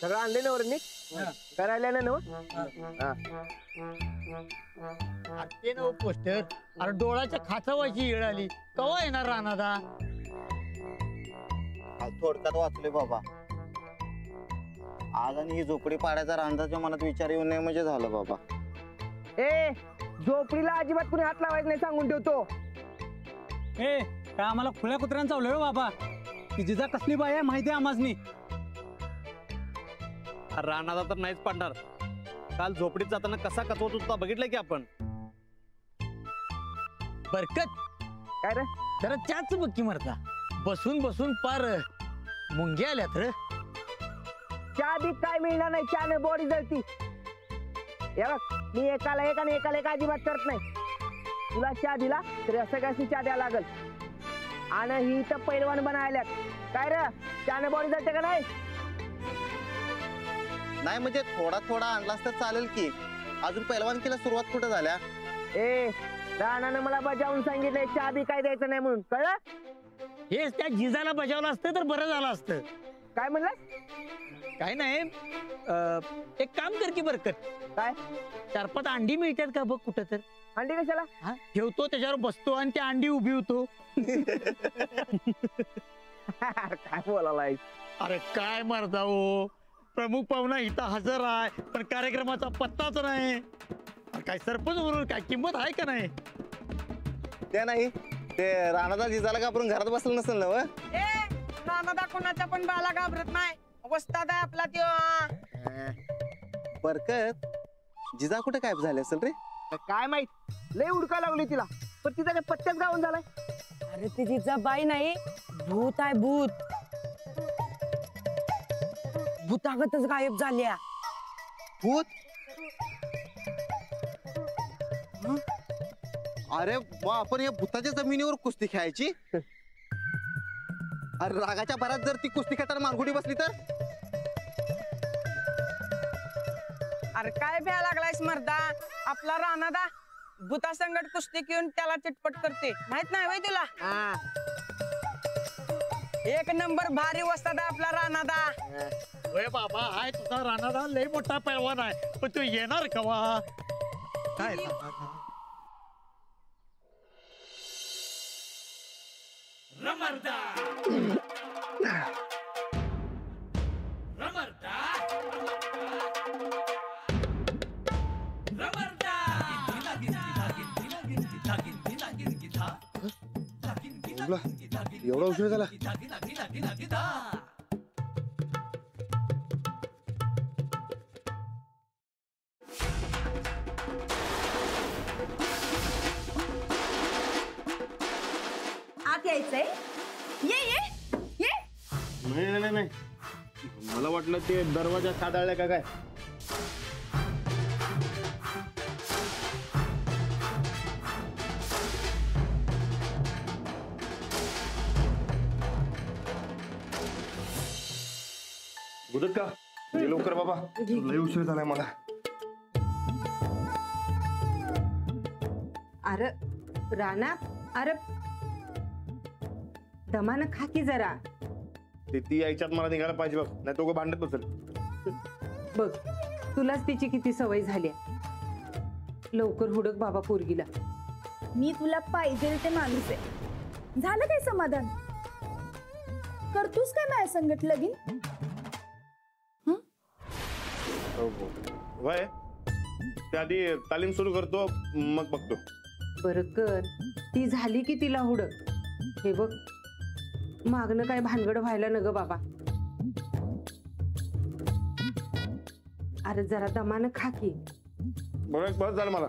सगळं आणले ना वरणी करायला ना ते नव पोस्टर. अरे डोळ्याच्या खाचावायची येळ आली कवा येणार राणादा. थोडक्यात वाचले बाबा आज, आणि ही झोपडी पाडायचा रांधाच्या मनात विचार येऊ नये म्हणजे झालं बाबा. ए झोपडीला अजिबात कुणी हात लावायचं नाही सांगून ठेवतो. ए काय आम्हाला खुल्या कुत्र्यांचा चावलं बाबा. ती जिजा कसली बाई आहे माहिती आहे आम्हासनी. राणादा तर नाहीच पडणार. काल झोपडीत जाताना कसा कचवत होता बघितलं की आपण. बरकत काय रे जरा त्याच बक्की मरता. बसून बसून पार मुंग्या आल्यात रे. चहा बी काय मिळणार नाही, चहाने बॉडी जळती. हे बघ मी एकाला एक आणि एकाला एक अजिबात करत नाही. तुला चहा दिला तरी असं काय चहा द्यायला लागल. आणि ही तर पैलवान बनायल्यात. काय रे चहाने बॉडी जळते का नाही? नाही म्हणजे थोडा थोडा आणलास तर चालेल की. अजून पहिलवानकीला सुरुवात कुठं झाल्या. ए राणानं मला बजावून सांगितलंय चहा बी काय द्यायचं नाही म्हणून, कळलं? हेच त्या जिजाला बजावलं असतं तर बरं झालं असतं. काय म्हणलं? काय नाही एक काम कर की बरकत. काय 4-5 अंडी मिळतात का बघ कुठं तर. अंडी कशाला? हा ठेवतो त्याच्यावर बसतो आणि त्या अंडी उभी होतो. काय बोलायला? अरे काय मरदा हो, प्रमुख पाहुणा इथं हजर आहे पण कार्यक्रमाचा पत्ताच नाही. काय सरपंच म्हणून काय किंमत आहे का नाही? ते नाही ते राणादा जिजाला घाबरून घरात बसलं नसेल ना. राणादा कोणाच्या पण बाला घाबरत नाही. वस्ताद आहे आपला त्यो. बरकत जिजा कुठे काय झाले असेल रे. काय माहित लय उडका लागली तिला, पण तिचा काय पत्त्याच गावून झालाय. अरे ती जिजा बाई नाही, भूत आहे भूत. भूतागतच गायब झाल्या. भूत? अरे वा, आपण या भूताच्या जमिनीवर कुस्ती खेळायची. अरे रागाच्या भरात जर ती कुस्ती खेळताना मारगुडी बसली तर. अरे काय भ्या लागलायस मर्दा. आपला राणादा भूतासंगट कुस्ती घेऊन त्याला चिटपट करते, माहित नाही वय तुला? एक नंबर भारी वस्ताद आहे आपला राणादा. होय बाबा हाय तुझा राणादा लय मोठा पैलवान आहे, पण तू येणार कवा? काय रमरदा रमरदा रमरदा. एवढा उशीर झाला. आत यायचंय. ये ये ये. नाही नाही नाही, मला वाटलं ते दरवाजा साधाळल्या का काय. बुदत का ये लवकर बाबा, लय उशीर झालाय मला. अरे राणा, अरे दमानं खा की जरा. ते ती यायच्यात मला निघायला पाहिजे बघ, नाही तो भांडत बसेल. बघ तुलाच तिची किती सवय झाली. लवकर हुडक बाबा पोरगीला. मी तुला पाहिजे ते माणूस आहे. झालं काय समाधान? करतोस काय माझ्या संगत लगीन? वय ते आधी तालीम सुरू करतो मग बघतो. बरं कर, ती झाली की तिला हुडक. हे बघ मागणं काय भानगड व्हायला न ग बाबा. अरे जरा दमानं खा की. बस झालं मला.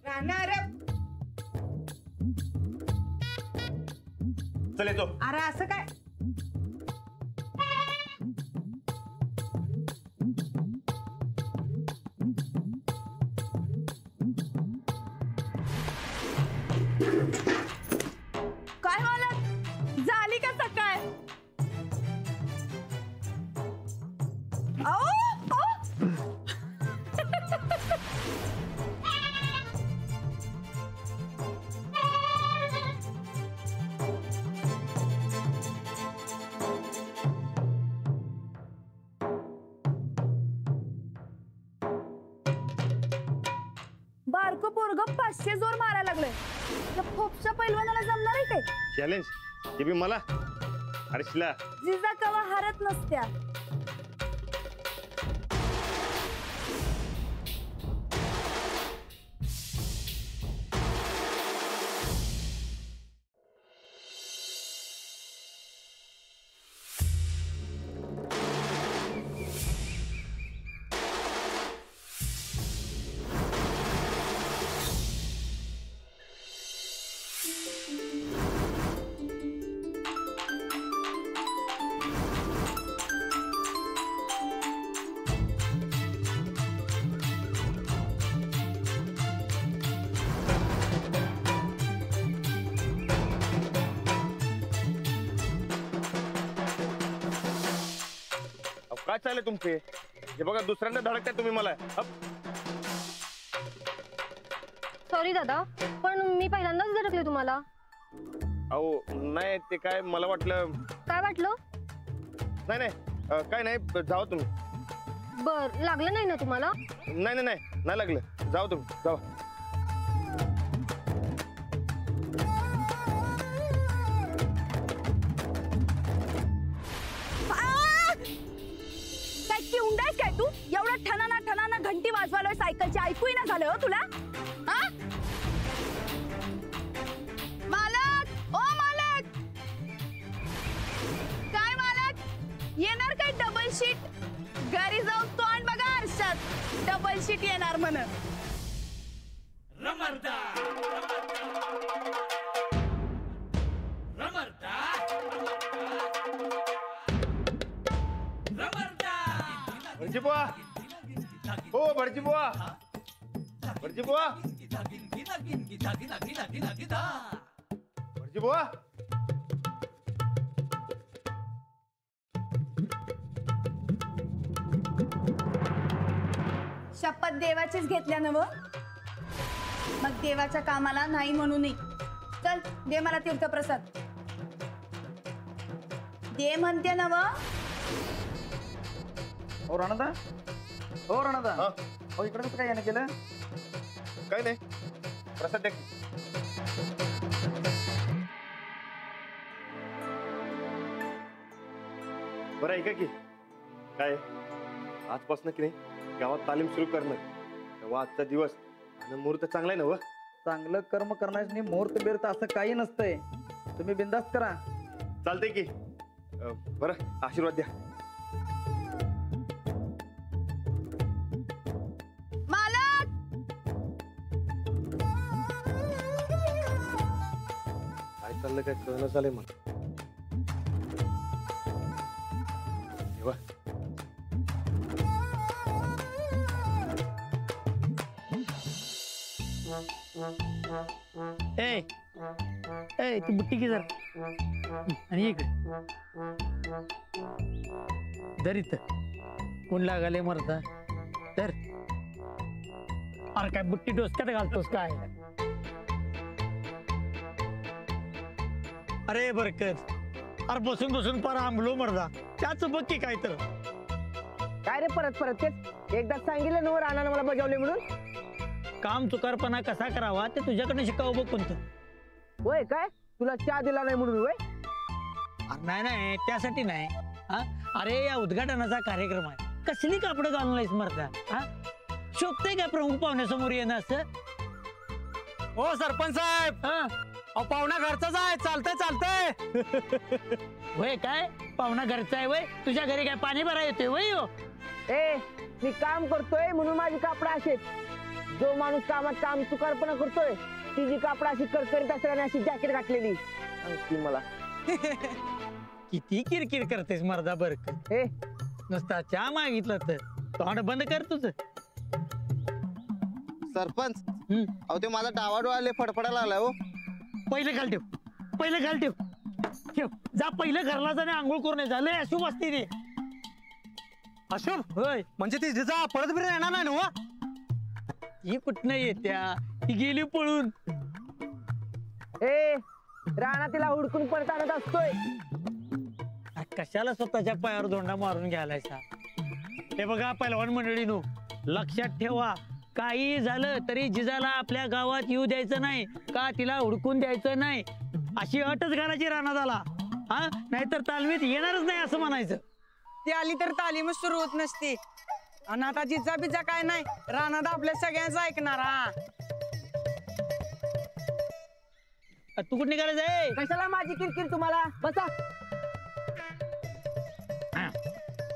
राणा अरे चल येतो. अरे असं काय? काय मालक, झाली का सकाळ? आओ बारको पोरग 500 जोर मारायला लागलंय. त्या फोपच्या पैलवानाला जमणार आहे काय? चॅलेंज ते बी मला. अरे शिला जिजा कवा हारत नसत्या. काय चाललंय तुमचे? हे बघा दुसऱ्यांदा धडकताय तुम्ही मला. सॉरी दादा, पण मी पहिल्यांदाच धडकले तुम्हाला. अहो नाही ते काय मला वाटलं. काय वाटलं? नाही नाही काय नाही जावा तुम्ही. बर, लागलं नाही ना तुम्हाला? नाही नाही नाही लागलं. जावा तुम्ही जावा. काय किवंडाय काय तू? एवढा ठणाना ठणाना घंटी वाजवालोय सायकलची, ऐकूही ना झालं हो तुला? हा? मालक, ओ मालक, काय मालक येणार काय डबल शीट? घरी जाऊन तोंड बघा आरशात, डबल शीट येणार म्हण. भटजी बुवा, हो भटजी बुवा, भटजी बुवा, भटजी बुवा. शपथ देवाचीच घेतल्या नव, मग देवाच्या कामाला नाही म्हणू नये. चल दे मला तीर्थप्रसाद. दे म्हणते नव. हो राणादा, हो राणादा, हा? हो इकडे कसं काय यानं केलं? काय नाही प्रसाद द्या की. बरं ऐका की काय आजपासून की नाही गावात तालीम सुरू करणं, तेव्हा आजचा दिवस आणि मुहूर्त चांगला आहे ना व. चांगलं कर्म करण्याची मुहूर्त बिरत असं काही नसतंय. तुम्ही बिंदास्त करा. चालतंय की. बरं आशीर्वाद द्या. मालक, काय चाललं काय कळणं झालंय मला. देवा. ए ए ती बुट्टी की जरा आणि इकडे धर इथं. कोण लागाले मरता तर. अरे काय बुट्टी डोसक्यात घालतोस काय? अरे बरकत, अरे बसून बसून पार आंबलो मरदा. त्याच बघ की काय तर. काय रे परत परत तेच? एकदा सांगितलं नव राणानं मला बजावले म्हणून. काम चुकारपणा कसा करावा ते तुझ्याकडनं शिकावं बघ कोणतं. होय काय? तुला चहा दिला नाही म्हणून होय? अरे नाही नाही त्यासाठी नाही. हा अरे या उद्घाटनाचा कार्यक्रम आहे, कसली कापड घालून नाहीस मरता? हा शोभतंय का प्रमुख पाहुण्यासमोर येणं असं? हो सरपंच साहेब, हा अहो पाहुणा घरचाच आहे. चालतंय चालतंय. होय काय? पाहुणा घरचा आहे वय? तुझ्या घरी काय पाणी भरा येतोय वय? हो ए मी काम करतोय म्हणून माझी कापडं असेल. जो माणूस कामात काम चुकारपणा करतोय तिची कापडं अशी करकरीत असते आणि अशी जॅकेट घातलेली ती मला. किती किरकिर करतेस मर्दा बरकत. ए नुसता चहा मागितलं तर तोंड बंद कर तुझं. सरपंच हम्म. अहो ते माझा डावा डोळा फडफडायला आलाय हो. पहिलं घाल ठेव, पहिलं घाल ठेव. ठेव जा पहिलं घरला जाणे आंघोळ करून झालंय. अशुभ असते रे. अशुभ होय म्हणजे ती जिजा परत बिरत येणार नाही ना? ही कुठनं येत्या? ती गेली पळून. ए राणा तिला हुडकून परत आणत असतोय. कशाला स्वतःच्या पायावर धोंडा मारून घ्यायलायचा? हे बघा पहिलवान मंडळीनो, लक्षात ठेवा काही झालं तरी जिजाला आपल्या गावात येऊ द्यायचं नाही का तिला हुडकून द्यायचं नाही अशी अटच घालायची रानादाला. हा नाहीतर तालमीत येणारच नाही असं म्हणायचं. ती आली तर तालीमच सुरू होत नसती. आणि आता जिजा बिजा काय नाही, रानादा आपल्या सगळ्यांचं ऐकणार. हा तू कुठे निघालायचं आहे? कशाला माझी किरकिर तुम्हाला, बसा.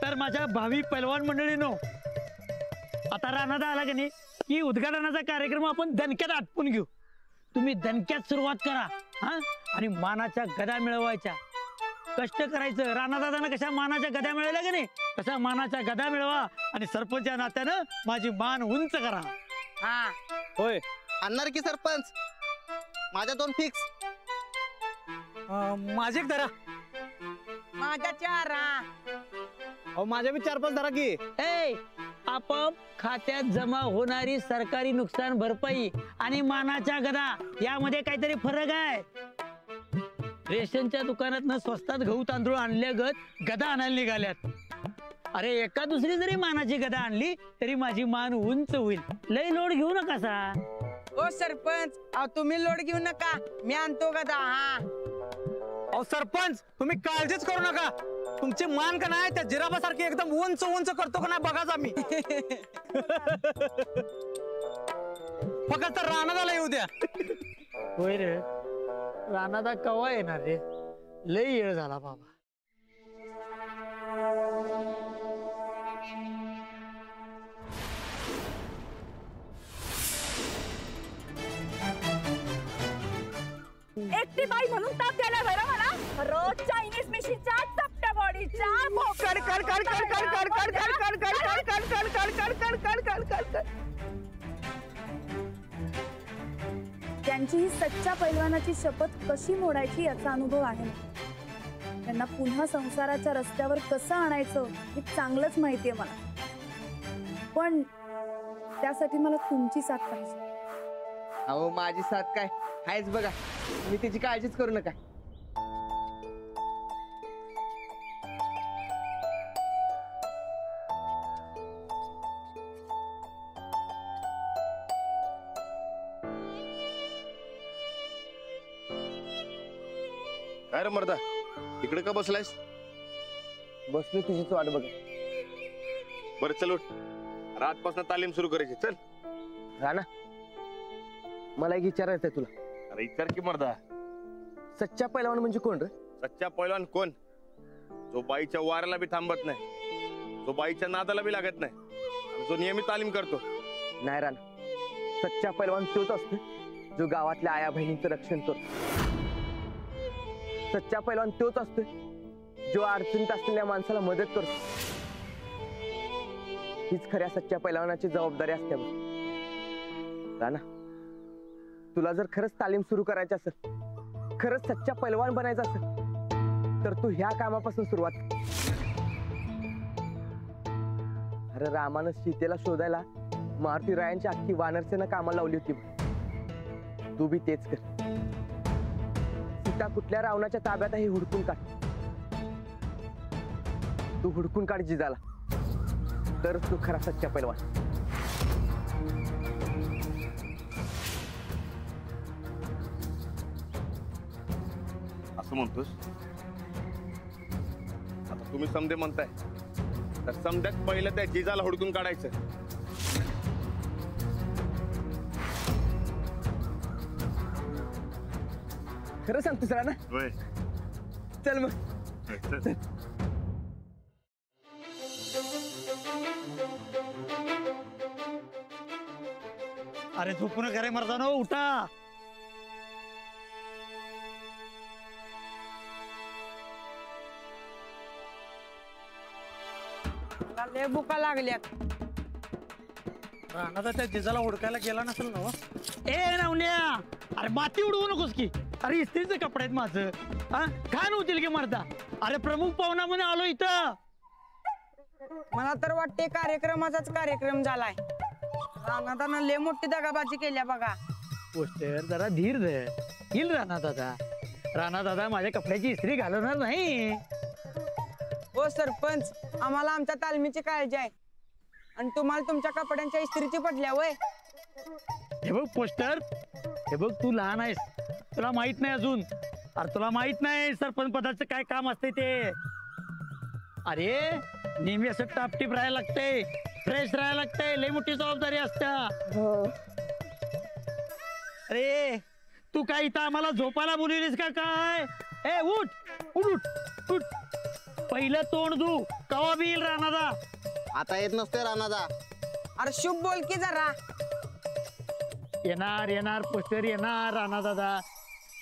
तर माझ्या भावी पैलवान मंडळीनो, आता रानादा आला की नाही की उद्घाटनाचा कार्यक्रम आपण दणक्यात आटपून घेऊ. तुम्ही दणक्यात सुरुवात करा. हा आणि मानाच्या गदा मिळवायच्या, कष्ट करायचं. राणादादानं कशा मानाच्या गदा मिळवल्या की नाही तशा मानाच्या गदा मिळवा आणि सरपंच या नात्यानं माझी मान उंच करा. हा होय आणणार की सरपंच? माझ्या 2 फिक्स. माझे एक धरा. माझ्या 4. हा अहो माझ्या बी 4-5 धरा की. ए आपोआप खात्यात जमा होणारी सरकारी नुकसान भरपाई आणि मानाच्या गदा यामध्ये काहीतरी फरक आहे. रेशनच्या दुकानात स्वस्तात गहू तांदूळ आणल्यागत गदा आणायला निघाल्यात. अरे एका दुसरी जरी मानाची गदा आणली तरी माझी मान उंच होईल. लय लोड घेऊ नका सा. ओ सरपंच, अहो तुम्ही लोड घेऊ नका, मी आणतो गदा. हा अहो सरपंच, तुम्ही काळजीच करू नका. तुमची मान का नाही त्या जिराबासारखी एकदम उंच उंच करतो का नाही बघाच आम्ही. फक्त रानादाला येऊ द्या. होय रे, रानादा कवा येणार रे? लय येळ झाला बाबा. एकटी बाई म्हणून ताप द्यायला बरं मला. रोज चायनीज मिशीच्या चपट्या बॉडीच्या कड कड कड कड कड कड कड कड कड कड कड कड कड कड कड कड कड कड. त्यांची ही सच्च्या पैलवानाची शपथ कशी मोडायची याचा अनुभव आहे. त्यांना पुन्हा संसाराच्या रस्त्यावर कसं आणायचं हे चांगलंच माहितीये मला. पण त्यासाठी मला तुमची साथ पाहिजे. अहो माझी साथ काय आहेच बघा, मी तिची काळजीच करू नका. काय रे मर्दा, इकडे का बसलायस? बसलो तुझीच वाट बघ. बरं चल उठ, आजपासून तालीम सुरू करायची. चल राणा, मला एक विचारायचंय तुला. अरे विचार की मर्दा. सच्चा पैलवान म्हणजे कोण रे? सच्चा पैलवान कोण? जो बाईच्या वाऱ्याला बी थांबत नाही, जो बाईच्या नादाला बी लागत नाही, आणि जो नियमित तालीम करतो. नाही राणा, सच्चा पैलवान तोच असतो जो गावातल्या आया बहिणींचं रक्षण करतो. सच्चा पैलवान तोच असतो जो अडचणीत असलेल्या माणसाला मदत करतो. हीच खऱ्या सच्च्या पैलवानाची जबाबदारी असते. राणा, तुला जर खरंच तालीम सुरू करायची असेल, खरंच सच्चा पैलवान बनायचं असेल तर तू ह्या कामापासून सुरुवात कर. अरे रामानं सीतेला शोधायला मारुती रायांची अख्खी वानरसेना कामाला लावली होती. तू बी तेच कर. सीता कुठल्या रावणाच्या ताब्यात आहे हुडकून काढ. तू हुडकून काढ जिजाला, तरच तू खरा सच्चा पैलवान. असं म्हणतोस? आता तुम्ही समदे म्हणताय तर समद्यात पहिलं त्या जिजाला हुडकून काढायचं. खरं सांगतोस राणा? होय. चल मग. चल. अरे झोपू नका रे मर्दानो, उठा. मला लय भुका लागल्यात. रानादा त्या जिजाला हुडकायला गेला नसेल ना? ए नावण्या, अरे माती उडवू नकोस की. अरे इस्त्रीचे कपडे आहेत माझं. हा घाण होतील की मर्दा. अरे प्रमुख पाहुणा म्हणून आलो इथं. मला तर वाटते कार्यक्रमाचाच कार्यक्रम झालाय. रानादानं लय मोठी दगाबाजी केल्या बघा. पोस्टर जरा धीर धर. येईल राणा दादा. राणा दादा माझ्या कपड्याची इस्त्री घालवणार नाही. हो सरपंच, आम्हाला आमच्या तालमीची काळजी आहे. आणि तुम्हाला तुमच्या कपड्यांच्या इस्त्रीची पडल्या वय. हे बघ पोस्टर, हे बघ तू लहान आहेस, तुला माहित नाही अजून. अरे तुला माहित नाही सरपंच पदाचं काय काम असते ते. अरे नेहमी असं टापटीप राहायला लागतंय, फ्रेश राहायला लागतंय, लय मोठी जबाबदारी असत्या. अरे तू काय इथं आम्हाला झोपायला बोलवलीस का काय? ए उठ उठ उठ उठ, पहिलं तोंड धू, कवा बी येईल राणादा. आता येत नसतोय राणादा. अरे शुभ बोल की जरा. येणार येणार पोस्टर येणार.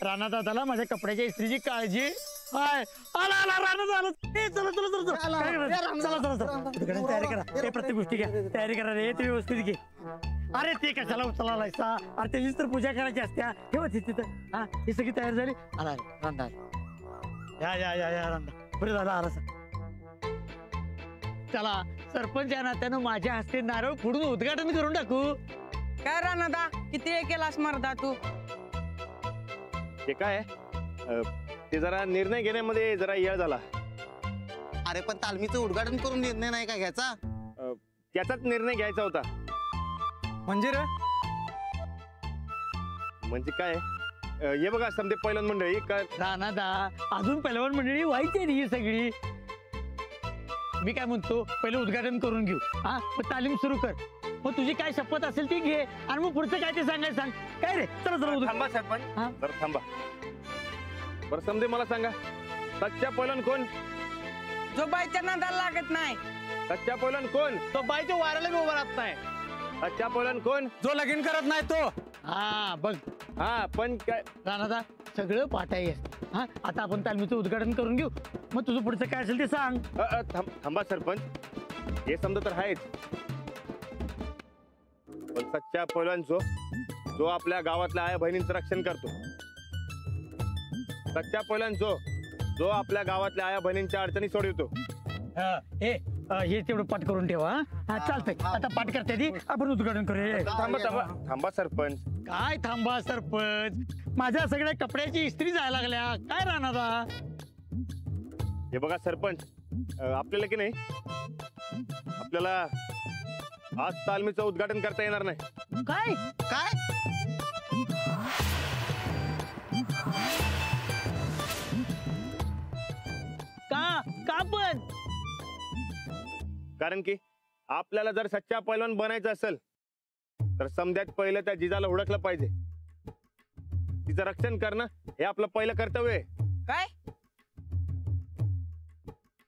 राणा दादाला माझ्या कपड्याच्या इस्त्रीची काळजी. हाय आला आला राणा झाला. चला चला चला चला काय करायचं? चला चला चला उद्घाटन तयारी करा. हे प्रत्येक गोष्टी घ्या, तयारी करा रे, ते व्यवस्थित घे. अरे ते कशाला उचलायला सा? अरे त्याचीच तर पूजा करायची असत्या. ठेवा तिथं. हा ही सगळी तयारी झाली. आला रांधा, या या या या रांधा. बरं झालं आला सर. चला सरपंच या नात्यानं माझ्या हस्ते नारळ फोडून उद्घाटन करून टाकू. काय राणादा, किती वेळ केलास मर्दा तू? ते काय ते जरा निर्णय घेण्यामध्ये जरा येळ झाला. अरे पण तालमीचं उद्घाटन करून निर्णय नाही का घ्यायचा? त्याचाच निर्णय घ्यायचा होता. म्हणजे रे म्हणजे काय हे बघा समजे पहिलं मंडळी का राणादा अजून पहिलवान मंडळी व्हायची आहे ही सगळी. मी काय म्हणतो पहिलं उद्घाटन करून घेऊ. हा मग तालीम सुरू कर. मग तुझी काय शपथ असेल ती घे आणि मग पुढचं काय ते सांगायचं सांग. काय रे चला चला थांबा सरपंच, हा? जरा थांबा. बरं समजे मला सांगा, सच्चा पहिलवान कोण? जो बाईच्या नादाला लागत नाही. सच्चा पहिलवान कोण? तो बाईच्या वाऱ्याला बी उभा राहत नाही. सच्चा पहिलवान कोण? जो लगीन करत नाही तो. हा बघ हा पण काय राणादा सगळं पाठाई आहे. हा आता आपण तालमीचं उद्घाटन करून घेऊ. मग तुझं पुढचं काय असेल ते सांग. थांबा सरपंच, हे समजा तर आहेच. पण सच्चा पहिलवान जो आपल्या गावातल्या आया बहिणींचं रक्षण करतो. सच्चा पहिलवान जो आपल्या गावातल्या आया बहिणींच्या अडचणी सोडवतो. हे तेवढं पाठ करून ठेवा. हा चालतंय. आता पाठ करते ती, आपण उद्घाटन करूया. थांबा सरपंच. काय थांबा सरपंच, माझ्या सगळ्या कपड्याची इस्त्री जायला लागल्या. काय राहणार? हे बघा सरपंच, आपल्याला की नाही आपल्याला आज तालमीचं उद्घाटन करता येणार नाही. काय काय? का पण? कारण की आपल्याला जर सच्चा पैलवान बनायचं असेल तर समध्यात पहिलं त्या जिजाला ओळखलं पाहिजे. तिचं रक्षण करणं हे आपलं पहिलं कर्तव्य आहे. काय?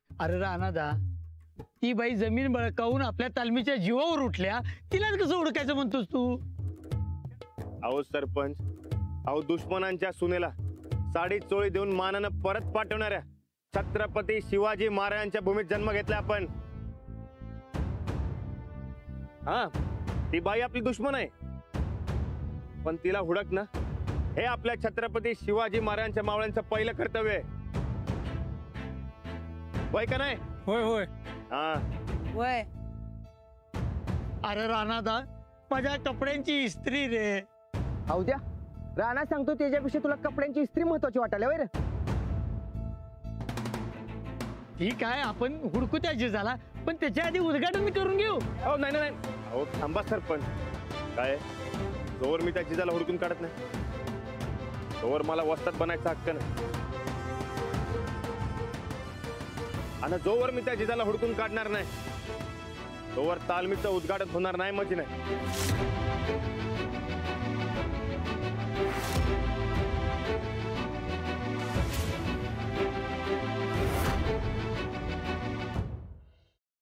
अरे राणादा, ती बाई जमीन बळकावून आपल्या तालमीच्या जीवावर उठल्या, तिलाच कसं ओळखायचं म्हणतोस तू? अहो सरपंच, अहो दुश्मनांच्या सुनेला साडी चोळी देऊन मानानं परत पाठवणाऱ्या छत्रपती शिवाजी महाराजांच्या भूमीत जन्म घेतला आपण. हा ती बाई आपली दुश्मन आहे, पण तिला हुडकणं हे आपल्या छत्रपती शिवाजी महाराजांच्या मावळ्यांचं पहिलं कर्तव्य आहे. होय का नाही? होय होय. हा वय. अरे राणादा, माझ्या कपड्यांची इस्त्री रे. अहो द्या, राणा सांगतो त्याच्यापेक्षा तुला कपड्यांची इस्त्री महत्वाची वाटायला वैर. ठीक आहे, आपण हुडकू त्या जिजाला, पण त्याच्या आधी उद्घाटन करून घेऊ. अहो नाही नाही, अहो थांबा सरपंच. काय जोवर मी त्या जिजाला हुडकून काढत नाही तोवर मला वस्ताद बनायचा हक्क नाही. आणि जोवर मी त्या जिजाला हुडकून काढणार नाही तोवर तालमीचं उद्घाटन होणार नाही. म्हणजे नाही